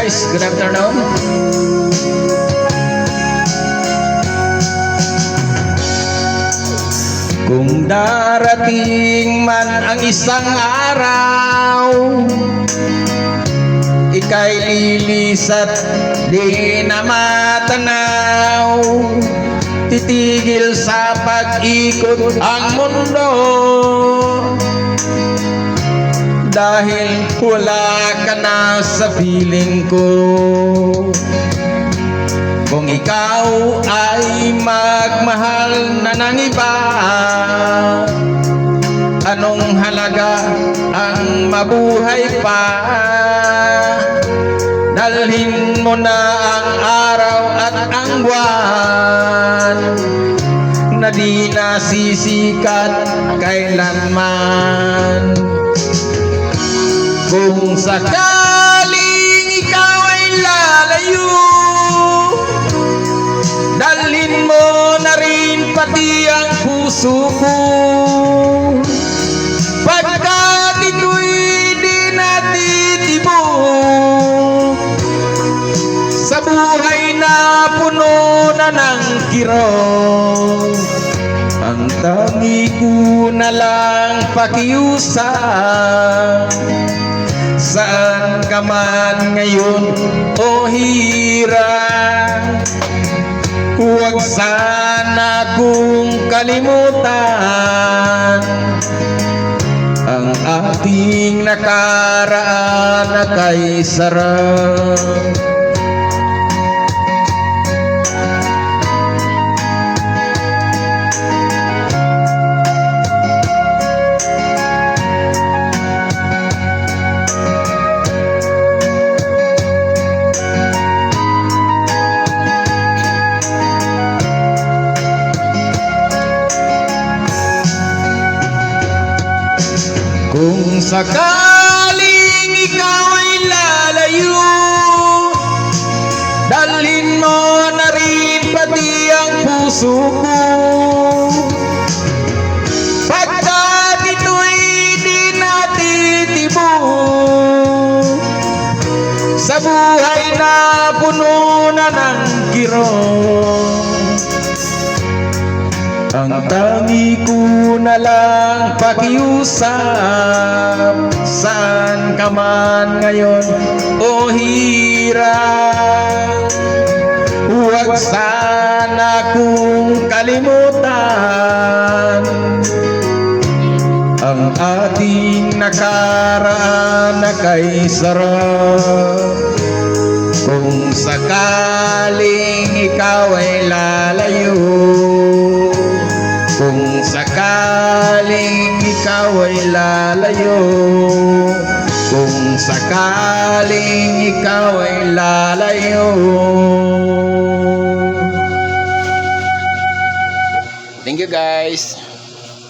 guys, good afternoon. Kung darating man ang isang araw, ika'y lilis at di na matanaw, titigil sa pag-ikot ang mundo, dahil wala ka na sa piling ko. Kung ikaw ay magmahal na ng iba, anong halaga ang mabuhay pa? Dalhin mo na ang araw at ang buwan na di nasisikat kailanman. Kung sakaling ikaw ay lalayo, dalhin mo na rin pati ang puso ko, pagkat ito'y di natitibok sa buhay na puno na ng kirot. Ang tangi ko na lang pakiusap, saan ka man ngayon o hirap, huwag sana kong kalimutan ang ating nakaraan na kay sarap. Kung sakaling ikaw ay lalayo, dalhin mo na rin pati ang puso ko, pagkat ito'y di natitibok sa buhay na puno na ng kirot. Ang tangi ko na lang pakiusap, saan ka man ngayon o hirap, huwag sana kong kalimutan ang ating nakaraan na kay sarap. Kung sakaling ikaw ay lalayo, kung sakaling ikaw ay lalayo, kung sakaling ikaw ay lalayo. Thank you guys.